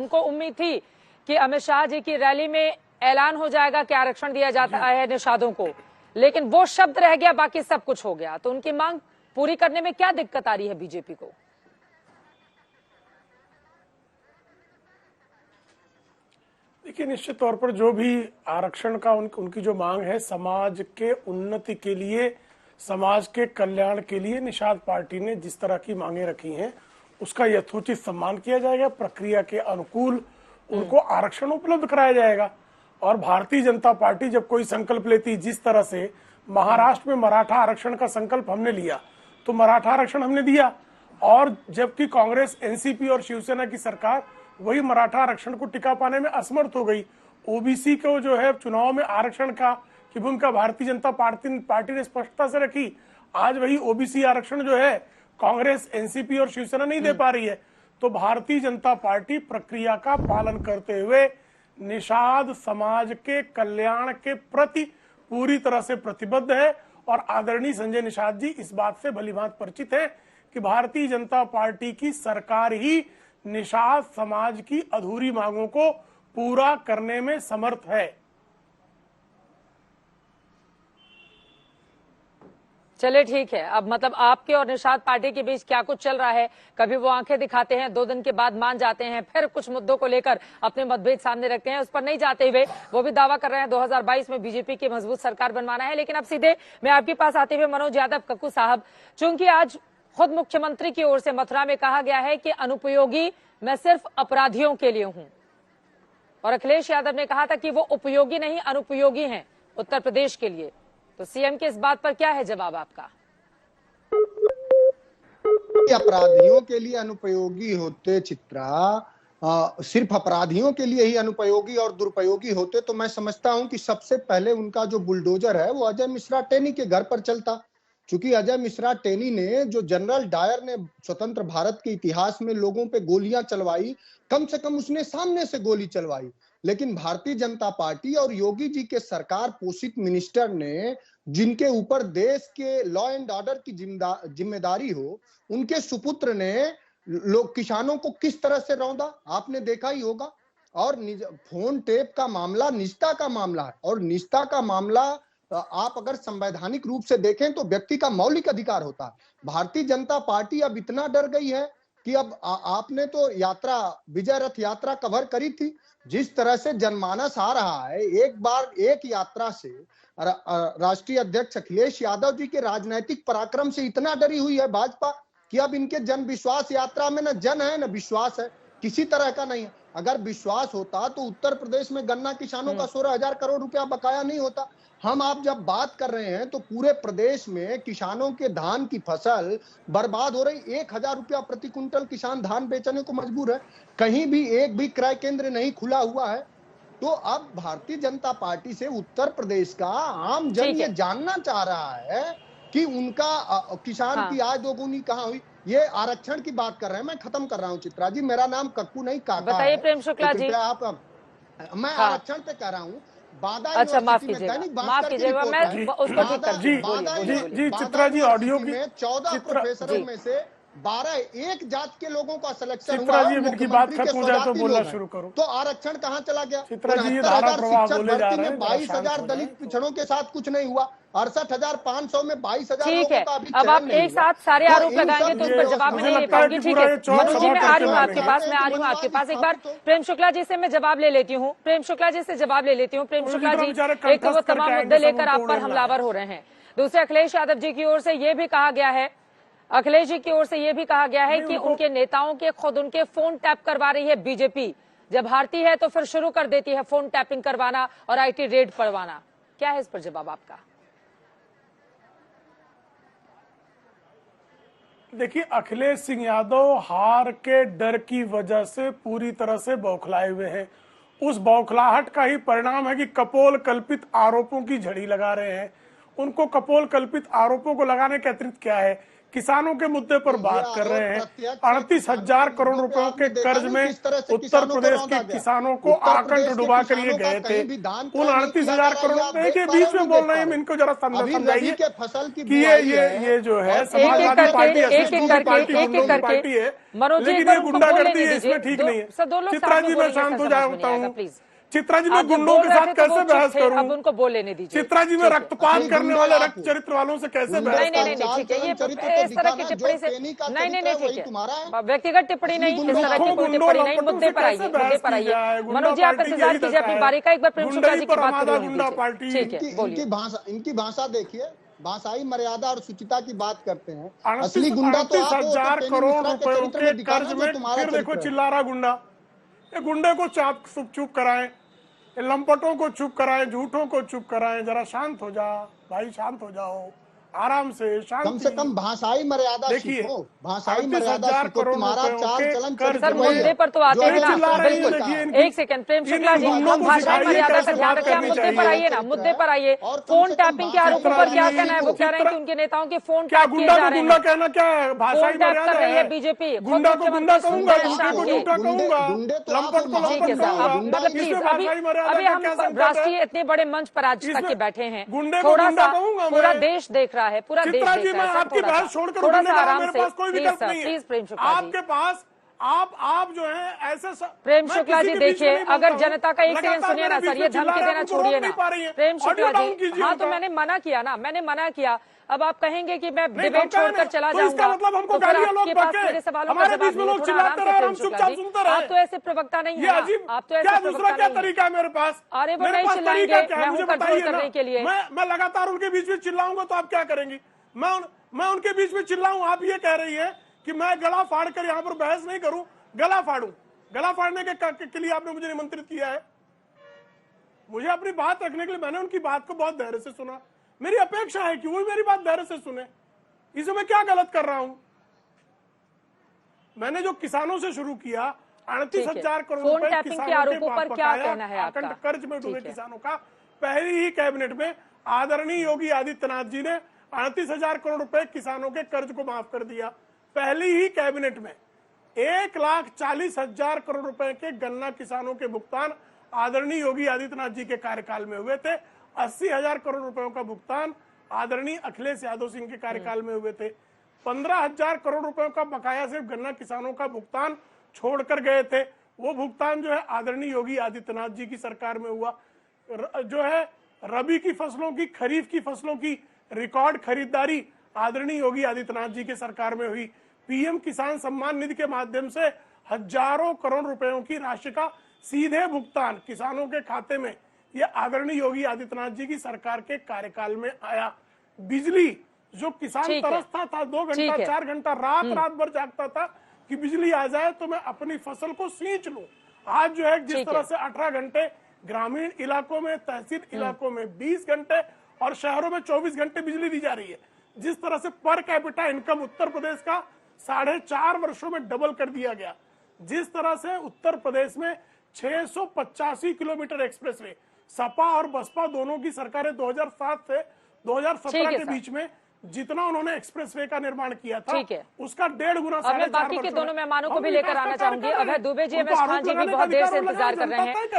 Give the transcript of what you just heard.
उनको उम्मीद थी कि अमित शाह जी की रैली में ऐलान हो जाएगा कि आरक्षण दिया जाता है निषादों को, लेकिन वो शब्द रह गया, बाकी सब कुछ हो गया। तो उनकी मांग पूरी करने में क्या दिक्कत आ रही है बीजेपी को? देखिए, निश्चित तौर पर जो भी आरक्षण का उनकी जो मांग है, समाज के उन्नति के लिए, समाज के कल्याण के लिए निषाद पार्टी ने जिस तरह की मांगे रखी हैं उसका यथोचित सम्मान किया जाएगा। प्रक्रिया के अनुकूल उनको आरक्षण उपलब्ध कराया जाएगा। और भारतीय जनता पार्टी जब कोई संकल्प लेती, जिस तरह से महाराष्ट्र में मराठा आरक्षण का संकल्प हमने लिया, तो मराठा आरक्षण हमने दिया। और जबकि कांग्रेस, एनसीपी और शिवसेना की सरकार वही मराठा आरक्षण को टिका पाने में असमर्थ हो गई। ओबीसी को जो है चुनाव में आरक्षण का की भूमिका भारतीय जनता पार्टी ने स्पष्टता से रखी। आज वही ओबीसी आरक्षण जो है कांग्रेस, एनसीपी और शिवसेना नहीं दे पा रही है। तो भारतीय जनता पार्टी प्रक्रिया का पालन करते हुए निषाद समाज के कल्याण के प्रति पूरी तरह से प्रतिबद्ध है। और आदरणीय संजय निषाद जी इस बात से भलीभांति परिचित है कि भारतीय जनता पार्टी की सरकार ही निषाद समाज की अधूरी मांगों को पूरा करने में समर्थ है। चलिए ठीक है, अब मतलब आपके और निषाद पार्टी के बीच क्या कुछ चल रहा है? कभी वो आंखें दिखाते हैं, 2 दिन के बाद मान जाते हैं, फिर कुछ मुद्दों को लेकर अपने मतभेद सामने रखते हैं। उस पर नहीं जाते हुए वो भी दावा कर रहे हैं 2022 में बीजेपी की मजबूत सरकार बनवाना है। लेकिन अब सीधे मैं आपके पास आते हुए मनोज यादव कक्कू साहब, चूंकि आज खुद मुख्यमंत्री की ओर से मथुरा में कहा गया है कि अनुपयोगी मैं सिर्फ अपराधियों के लिए हूं, और अखिलेश यादव ने कहा था कि वो उपयोगी नहीं अनुपयोगी हैं उत्तर प्रदेश के लिए, तो सीएम के इस बात पर क्या है जवाब आपका? अपराधियों के लिए अनुपयोगी होते चित्रा, सिर्फ अपराधियों के लिए ही अनुपयोगी और दुरुपयोगी होते तो मैं समझता हूं कि सबसे पहले उनका जो बुलडोजर है वो अजय मिश्रा टेनी के घर पर चलता। क्योंकि अजय मिश्रा टेनी ने, जो जनरल डायर ने स्वतंत्र भारत के इतिहास में लोगों पे गोलियां चलवाई, कम से कम उसने सामने से गोली चलवाई। लेकिन भारतीय जनता पार्टी और योगी जी के सरकार पोषित मिनिस्टर ने, जिनके ऊपर देश के लॉ एंड ऑर्डर की जिम्मेदारी हो, उनके सुपुत्र ने लोग किसानों को किस तरह से रौंदा आपने देखा ही होगा। और फोन टेप का मामला निजता का मामला है, और निजता का मामला आप अगर संवैधानिक रूप से देखें तो व्यक्ति का मौलिक अधिकार होता है। भारतीय जनता पार्टी अब इतना डर गई है कि अब आपने तो यात्रा, विजय रथ यात्रा कवर करी थी, जिस तरह से जनमानस आ रहा है, एक बार एक यात्रा से राष्ट्रीय अध्यक्ष अखिलेश यादव जी के राजनीतिक पराक्रम से इतना डरी हुई है भाजपा कि अब इनके जन विश्वास यात्रा में न जन है न विश्वास है, किसी तरह का नहीं है। अगर विश्वास होता तो उत्तर प्रदेश में गन्ना किसानों का 16,000 करोड़ रुपया बकाया नहीं होता। हम आप जब बात कर रहे हैं तो पूरे प्रदेश में किसानों के धान की फसल बर्बाद हो रही, 1,000 रुपया प्रति क्विंटल किसान धान बेचने को मजबूर है। कहीं भी एक भी क्रय केंद्र नहीं खुला हुआ है। तो अब भारतीय जनता पार्टी से उत्तर प्रदेश का आम जन ये जानना चाह रहा है कि उनका किसान की आय दोगुनी कहाँ हुई। ये आरक्षण की बात कर रहे हैं, मैं खत्म कर रहा हूँ चित्रा जी, मेरा नाम कक्कू नहीं काका बताइए प्रेम शुक्ला जी। आप, मैं आरक्षण पे कह रहा हूँ। अच्छा, माफ कीजिएगा, मैं उसको ठीक कर जी चित्रा जी, ऑडियो में 14 प्रोफेसरों में से 12 एक जात के लोगों का सिलेक्शन हुआ। चित्रा जी, इनकी बात खत्म हो जाए तो बोलना शुरू करो। तो आरक्षण कहाँ चला गया? चित्रा जी, ये धारा प्रवाह बोले जा रहे हैं। 22,000 दलित पिछड़ों के साथ कुछ नहीं हुआ। 68,500 में 22,000 लोगों का अभी अब आप एक साथ सारे आरोप लगाएंगे तो उस पर जवाब नहीं ले पाएंगे। ठीक है मनोज जी, मैं आ रही हूँ आपके पास, आपके पास। एक बार प्रेम शुक्ला जी से मैं जवाब ले लेती हूँ। प्रेम शुक्ला जी, एक तो वो तमाम मुद्दे लेकर आप पर हमलावर हो रहे हैं, दूसरे अखिलेश यादव जी की ओर से ये भी कहा गया है, अखिलेश जी की ओर से यह भी कहा गया है कि उनके नेताओं के खुद उनके फोन टैप करवा रही है बीजेपी। जब हारती है तो फिर शुरू कर देती है फोन टैपिंग करवाना और आईटी रेड पड़वाना। क्या है इस पर जवाब आपका? देखिए, अखिलेश सिंह यादव हार के डर की वजह से पूरी तरह से बौखलाए हुए हैं। उस बौखलाहट का ही परिणाम है कि कपोल कल्पित आरोपों की झड़ी लगा रहे हैं। उनको कपोल कल्पित आरोपों को लगाने के अतिरिक्त क्या है किसानों के मुद्दे पर बात कर रहे हैं। 38,000 करोड़ रुपयों के कर्ज में उत्तर प्रदेश के किसानों को आकंठ डुबा कर ये गए थे। उन 38,000 करोड़ रुपए के बीच में बोल रहे हैं, इनको जरा समझाइए कि ये जो है समाजवादी पार्टी पार्टी है, लेकिन ये गुंडागर्दी है, इसमें ठीक नहीं है। चित्रा जी, मैं शांत हो जाता हूँ। चित्रा जी, मैं गुंडों के साथ कैसे बहस करूं? अब उनको बोल लेने दीजिए। चित्रा जी, मैं रक्तपात करने वाले रक्त चरित्र वालों से कैसे बहस करूं? नहीं, ठीक है, ये इस तरह की टिप्पणी से नहीं, ठीक है, व्यक्तिगत टिप्पणी नहीं, इस तरह की कोई टिप्पणी नहीं। मुद्दे पर आइए। मनोज जी, आप इंतजार कीजिए अपनी बारी का। एक बार प्रेम शुक्ला जी की बात करें। ठीक है, बोलिए। इनकी भाषा देखिए, भाषाई मर्यादा और शुचिता की बात करते हैं। असली गुंडा तो 38,000 करोड़ रुपयों के कर्ज में फिर देखो चिल्ला रहा गुंडा। ये गुंडे को चुप कराएं, लंपटों को चुप कराएं, झूठों को चुप कराएं। जरा शांत हो जा भाई, शांत हो जाओ, आराम से, शांति। कम से कम भाषाई मर्यादा देखिए, भाषाई मर्यादा तुम्हारा चाल चलन सर, मुद्दे पर तो आते हैं ना। बिल्कुल, एक सेकंड प्रेम शुक्ला जी, हम भाषाई मर्यादा का ध्यान रखें। मुद्दे पर आइए ना, मुद्दे पर आइए। फोन टैपिंग के आरोपों पर क्या कहना है? वो कह रहे हैं कि उनके नेताओं के फोन टैप किए जा रहे हैं। कहना क्या है? भाषाई मर्यादा कर रही है बीजेपी। गुंडा को गुंडा कहूंगा, झूठे को झूठा कहूंगा, लंपट को ठीक है लंपट सर, कहूंगा। मतलब प्लीज, अभी हम राष्ट्रीय इतने बड़े मंच पर आज तक के बैठे हैं, थोड़ा सा पूरा देश देख रहा है, पूरा देश जी, मैं आपकी बहस छोड़कर थोड़ा सा आराम मेरे पास कोई विकल्प नहीं है। प्लीज प्रेम शुक्ला आपके पास आप जो है ऐसे प्रेम शुक्ला जी देखिए, अगर जनता का एक सेकंड सुनिए ना सर, ये धमकी देना छोड़िए ना प्रेम शुक्ला जी। हाँ, तो मैंने मना किया ना, मैंने मना किया। अब आप कहेंगे कि मैं डिबेट छोड़कर चला जाऊंगा, तो फिर आपके पास मेरे सवालों का जवाब नहीं। थोड़ा आराम से प्रेम शुक्ला जी, आप तो ऐसे प्रवक्ता नहीं है, आप तो ऐसे प्रवक्ता क्या तरीका है मेरे पास? अरे वो नहीं चिल्लाएंगे, मैं हूँ कंट्रोल करने के लिए। मैं लगातार उनके बीच में चिल्लाऊंगा तो आप क्या करेंगी? मैं उनके बीच में चिल्लाऊं, आप ये कह रही है कि मैं गला फाड़ कर यहाँ पर बहस नहीं करूं, गला फाड़ूं। गला फाड़ने के लिए आपने मुझे निमंत्रित किया है? मुझे अपनी बात रखने के लिए मैंने उनकी बात को बहुत धैर्य से सुना। मेरी अपेक्षा है कि वो मेरी बात धैर्य से सुने। इसे मैं क्या गलत कर रहा हूं? मैंने जो किसानों से शुरू किया, 38,000 करोड़ रुपए किसानों के कर्ज में डूबे किसानों का, पहली ही कैबिनेट में आदरणीय योगी आदित्यनाथ जी ने 38,000 करोड़ रुपए किसानों के कर्ज को माफ कर दिया। पहली ही कैबिनेट में 1,40,000 करोड़ रुपए के गन्ना किसानों के भुगतान आदरणीय योगी आदित्यनाथ जी के कार्यकाल में हुए थे। 80,000 करोड़ रुपयों का भुगतान आदरणीय अखिलेश यादव सिंह के कार्यकाल में हुए थे। 15,000 करोड़ रुपयों का बकाया सिर्फ गन्ना किसानों का भुगतान छोड़कर गए थे। वो भुगतान जो है आदरणीय योगी आदित्यनाथ जी की सरकार में हुआ। जो है रबी की फसलों की, खरीफ की फसलों की रिकॉर्ड खरीदारी आदरणीय योगी आदित्यनाथ जी के सरकार में हुई। पीएम किसान सम्मान निधि के माध्यम से हजारों करोड़ रुपयों की राशि का सीधे भुगतान किसानों के खाते में यह आदरणीय योगी आदित्यनाथ जी की सरकार के कार्यकाल में आया। बिजली, जो किसान तरसता था 2 घंटा 4 घंटा रात भर जागता था कि बिजली आ जाए तो मैं अपनी फसल को सींच लूं, आज जो है जिस तरह से 18 घंटे ग्रामीण इलाकों में, तहसील इलाकों में 20 घंटे और शहरों में 24 घंटे बिजली दी जा रही है। जिस तरह से per capita income Uttar Pradesh का 4.5 वर्षों में डबल कर दिया गया। जिस तरह से उत्तर प्रदेश में 685 किलोमीटर एक्सप्रेसवे, सपा और बसपा दोनों की सरकारें 2007 से 2017 के बीच में जितना उन्होंने एक्सप्रेसवे का निर्माण किया था, उसका 1.5 गुना। अब मैं बाकी के दोनों मेहमानों को भी लेकर आना चाहूंगी। अभय दुबे जी, एम एस खान जी भी बहुत देर से इंतजार कर रहे हैं।